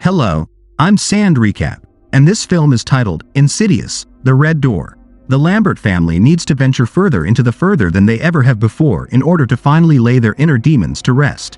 Hello, I'm Sand Recap, and this film is titled Insidious, The Red Door. The Lambert family needs to venture further into the further than they ever have before in order to finally lay their inner demons to rest.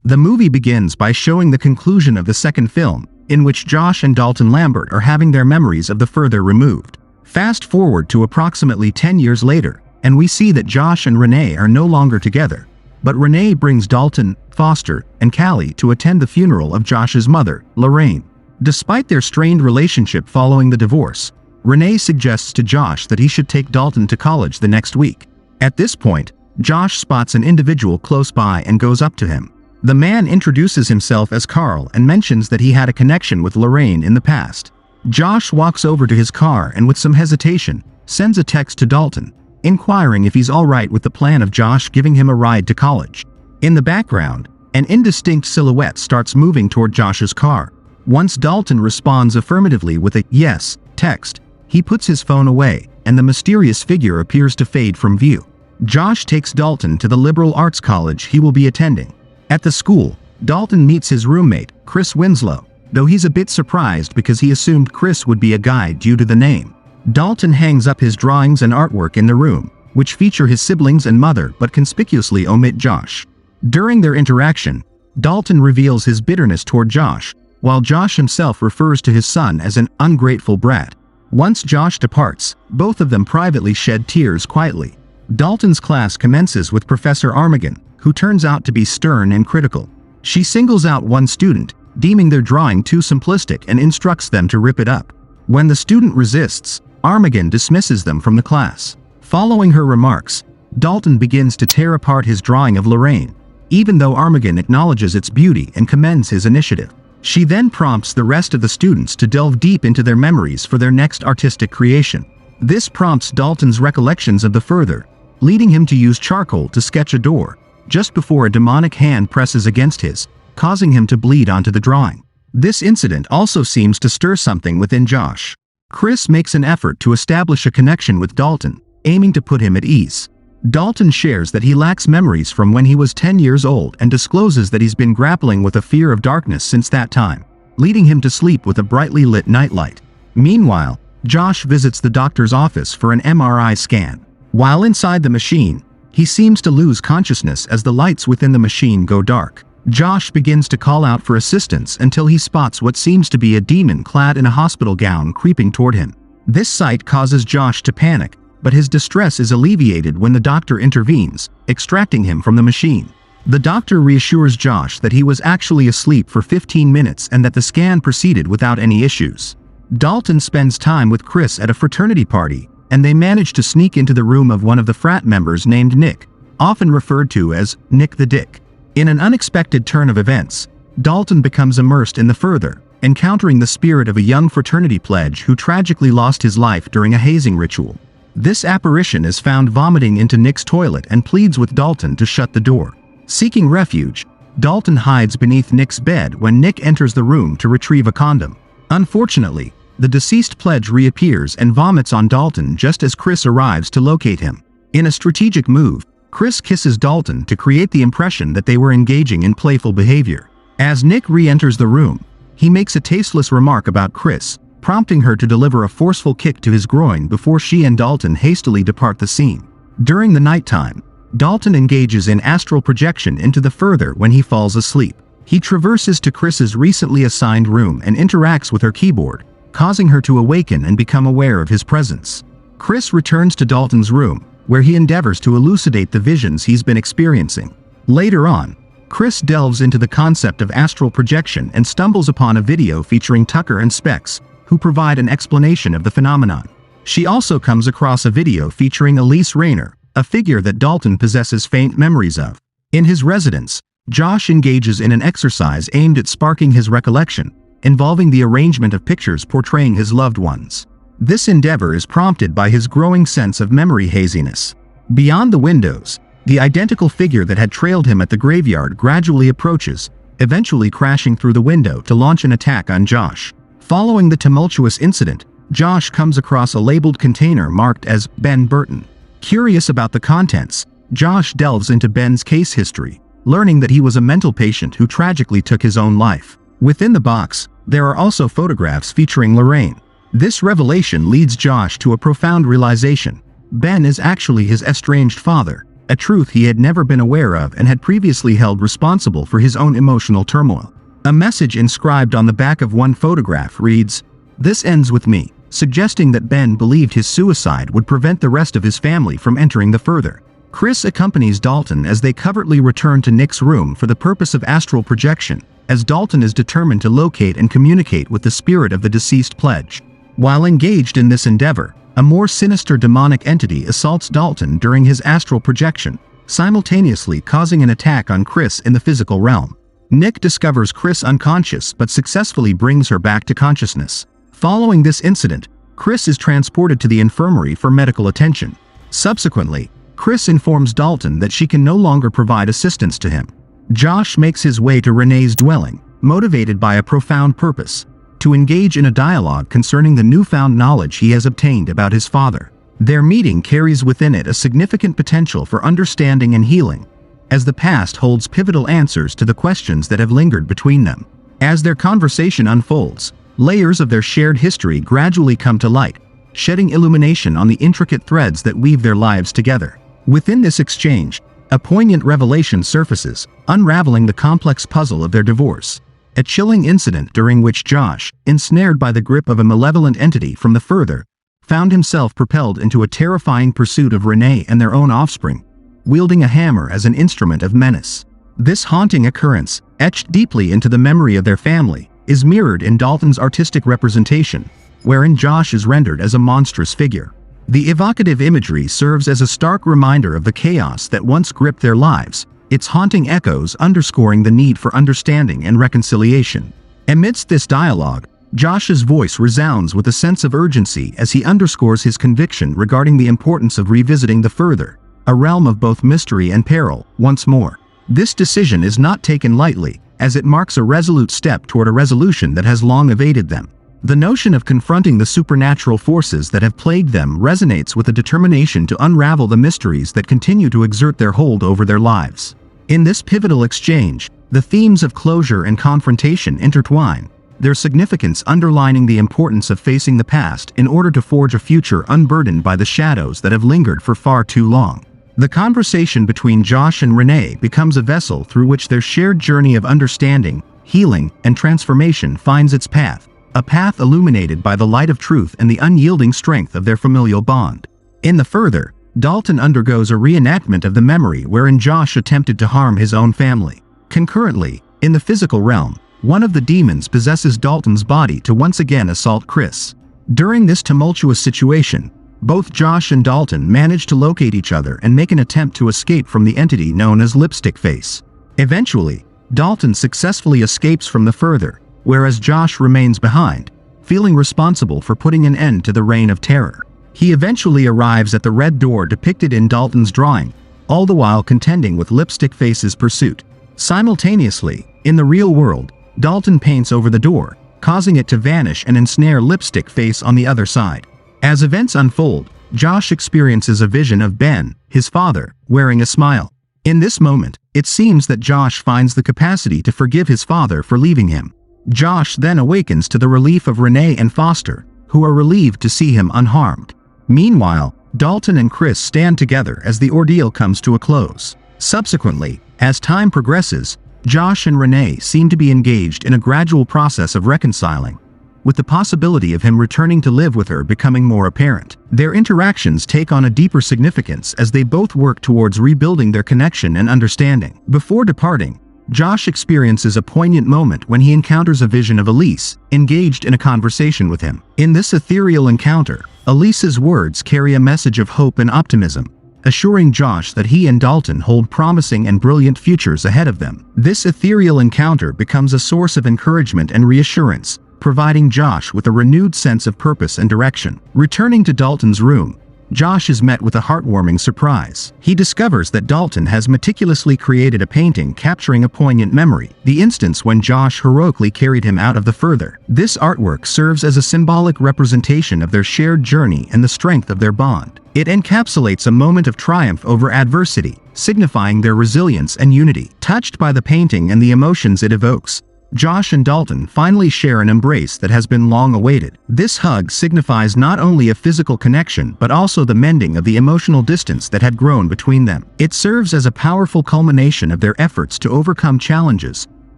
The movie begins by showing the conclusion of the second film, in which Josh and Dalton Lambert are having their memories of the further removed. Fast forward to approximately 10 years later, and we see that Josh and Renee are no longer together. But Renee brings Dalton, Foster, and Callie to attend the funeral of Josh's mother, Lorraine. Despite their strained relationship following the divorce, Renee suggests to Josh that he should take Dalton to college the next week. At this point, Josh spots an individual close by and goes up to him. The man introduces himself as Carl and mentions that he had a connection with Lorraine in the past. Josh walks over to his car and with some hesitation, sends a text to Dalton, inquiring if he's alright with the plan of Josh giving him a ride to college. In the background, an indistinct silhouette starts moving toward Josh's car. Once Dalton responds affirmatively with a yes text, he puts his phone away, and the mysterious figure appears to fade from view. Josh takes Dalton to the liberal arts college he will be attending. At the school, Dalton meets his roommate, Chris Winslow, though he's a bit surprised because he assumed Chris would be a guy due to the name. Dalton hangs up his drawings and artwork in the room, which feature his siblings and mother but conspicuously omit Josh. During their interaction, Dalton reveals his bitterness toward Josh, while Josh himself refers to his son as an ungrateful brat. Once Josh departs, both of them privately shed tears quietly. Dalton's class commences with Professor Armagon, who turns out to be stern and critical. She singles out one student, deeming their drawing too simplistic, and instructs them to rip it up. When the student resists, Armagon dismisses them from the class. Following her remarks, Dalton begins to tear apart his drawing of Lorraine, even though Armagon acknowledges its beauty and commends his initiative. She then prompts the rest of the students to delve deep into their memories for their next artistic creation. This prompts Dalton's recollections of the further, leading him to use charcoal to sketch a door, just before a demonic hand presses against his, causing him to bleed onto the drawing. This incident also seems to stir something within Josh. Chris makes an effort to establish a connection with Dalton, aiming to put him at ease. Dalton shares that he lacks memories from when he was 10 years old and discloses that he's been grappling with a fear of darkness since that time, leading him to sleep with a brightly lit nightlight. Meanwhile, Josh visits the doctor's office for an MRI scan. While inside the machine, he seems to lose consciousness as the lights within the machine go dark. Josh begins to call out for assistance until he spots what seems to be a demon clad in a hospital gown creeping toward him. This sight causes Josh to panic, but his distress is alleviated when the doctor intervenes, extracting him from the machine. The doctor reassures Josh that he was actually asleep for 15 minutes and that the scan proceeded without any issues. Dalton spends time with Chris at a fraternity party, and they manage to sneak into the room of one of the frat members named Nick, often referred to as Nick the Dick. In an unexpected turn of events, Dalton becomes immersed in the further, encountering the spirit of a young fraternity pledge who tragically lost his life during a hazing ritual. This apparition is found vomiting into Nick's toilet and pleads with Dalton to shut the door. Seeking refuge, Dalton hides beneath Nick's bed when Nick enters the room to retrieve a condom. Unfortunately, the deceased pledge reappears and vomits on Dalton just as Chris arrives to locate him. In a strategic move, Chris kisses Dalton to create the impression that they were engaging in playful behavior. As Nick re-enters the room, he makes a tasteless remark about Chris, prompting her to deliver a forceful kick to his groin before she and Dalton hastily depart the scene. During the nighttime, Dalton engages in astral projection into the further when he falls asleep. He traverses to Chris's recently assigned room and interacts with her keyboard, causing her to awaken and become aware of his presence. Chris returns to Dalton's room, where he endeavors to elucidate the visions he's been experiencing. Later on, Chris delves into the concept of astral projection and stumbles upon a video featuring Tucker and Specs, who provide an explanation of the phenomenon. She also comes across a video featuring Elise Rayner, a figure that Dalton possesses faint memories of. In his residence, Josh engages in an exercise aimed at sparking his recollection, involving the arrangement of pictures portraying his loved ones. This endeavor is prompted by his growing sense of memory haziness. Beyond the windows, the identical figure that had trailed him at the graveyard gradually approaches, eventually crashing through the window to launch an attack on Josh. Following the tumultuous incident, Josh comes across a labeled container marked as Ben Burton. Curious about the contents, Josh delves into Ben's case history, learning that he was a mental patient who tragically took his own life. Within the box, there are also photographs featuring Lorraine. This revelation leads Josh to a profound realization. Ben is actually his estranged father, a truth he had never been aware of and had previously held responsible for his own emotional turmoil. A message inscribed on the back of one photograph reads, "This ends with me," suggesting that Ben believed his suicide would prevent the rest of his family from entering the further. Chris accompanies Dalton as they covertly return to Nick's room for the purpose of astral projection, as Dalton is determined to locate and communicate with the spirit of the deceased pledge. While engaged in this endeavor, a more sinister demonic entity assaults Dalton during his astral projection, simultaneously causing an attack on Chris in the physical realm. Nick discovers Chris unconscious but successfully brings her back to consciousness. Following this incident, Chris is transported to the infirmary for medical attention. Subsequently, Chris informs Dalton that she can no longer provide assistance to him. Josh makes his way to Renee's dwelling, motivated by a profound purpose: to engage in a dialogue concerning the newfound knowledge he has obtained about his father. Their meeting carries within it a significant potential for understanding and healing, as the past holds pivotal answers to the questions that have lingered between them. As their conversation unfolds, layers of their shared history gradually come to light, shedding illumination on the intricate threads that weave their lives together. Within this exchange, a poignant revelation surfaces, unraveling the complex puzzle of their divorce. A chilling incident during which Josh, ensnared by the grip of a malevolent entity from the further, found himself propelled into a terrifying pursuit of Renee and their own offspring, wielding a hammer as an instrument of menace. This haunting occurrence, etched deeply into the memory of their family, is mirrored in Dalton's artistic representation, wherein Josh is rendered as a monstrous figure. The evocative imagery serves as a stark reminder of the chaos that once gripped their lives, its haunting echoes underscoring the need for understanding and reconciliation. Amidst this dialogue, Josh's voice resounds with a sense of urgency as he underscores his conviction regarding the importance of revisiting the further, a realm of both mystery and peril, once more. This decision is not taken lightly, as it marks a resolute step toward a resolution that has long evaded them. The notion of confronting the supernatural forces that have plagued them resonates with a determination to unravel the mysteries that continue to exert their hold over their lives. In this pivotal exchange, the themes of closure and confrontation intertwine, their significance underlining the importance of facing the past in order to forge a future unburdened by the shadows that have lingered for far too long. The conversation between Josh and Renee becomes a vessel through which their shared journey of understanding, healing, and transformation finds its path, a path illuminated by the light of truth and the unyielding strength of their familial bond. In the further, Dalton undergoes a reenactment of the memory wherein Josh attempted to harm his own family. Concurrently, in the physical realm, one of the demons possesses Dalton's body to once again assault Chris. During this tumultuous situation, both Josh and Dalton manage to locate each other and make an attempt to escape from the entity known as Lipstick Face. Eventually, Dalton successfully escapes from the further, whereas Josh remains behind, feeling responsible for putting an end to the reign of terror. He eventually arrives at the red door depicted in Dalton's drawing, all the while contending with Lipstick Face's pursuit. Simultaneously, in the real world, Dalton paints over the door, causing it to vanish and ensnare Lipstick Face on the other side. As events unfold, Josh experiences a vision of Ben, his father, wearing a smile. In this moment, it seems that Josh finds the capacity to forgive his father for leaving him. Josh then awakens to the relief of Renee and Foster, who are relieved to see him unharmed. Meanwhile, Dalton and Chris stand together as the ordeal comes to a close. Subsequently, as time progresses, Josh and Renee seem to be engaged in a gradual process of reconciling, with the possibility of him returning to live with her becoming more apparent. Their interactions take on a deeper significance as they both work towards rebuilding their connection and understanding. Before departing, Josh experiences a poignant moment when he encounters a vision of Elise, engaged in a conversation with him. In this ethereal encounter, Elise's words carry a message of hope and optimism, assuring Josh that he and Dalton hold promising and brilliant futures ahead of them. This ethereal encounter becomes a source of encouragement and reassurance, providing Josh with a renewed sense of purpose and direction. Returning to Dalton's room, Josh is met with a heartwarming surprise. He discovers that Dalton has meticulously created a painting capturing a poignant memory, the instance when Josh heroically carried him out of the further. This artwork serves as a symbolic representation of their shared journey and the strength of their bond. It encapsulates a moment of triumph over adversity, signifying their resilience and unity. Touched by the painting and the emotions it evokes, Josh and Dalton finally share an embrace that has been long awaited. This hug signifies not only a physical connection but also the mending of the emotional distance that had grown between them. It serves as a powerful culmination of their efforts to overcome challenges,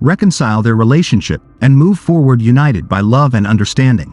reconcile their relationship, and move forward united by love and understanding.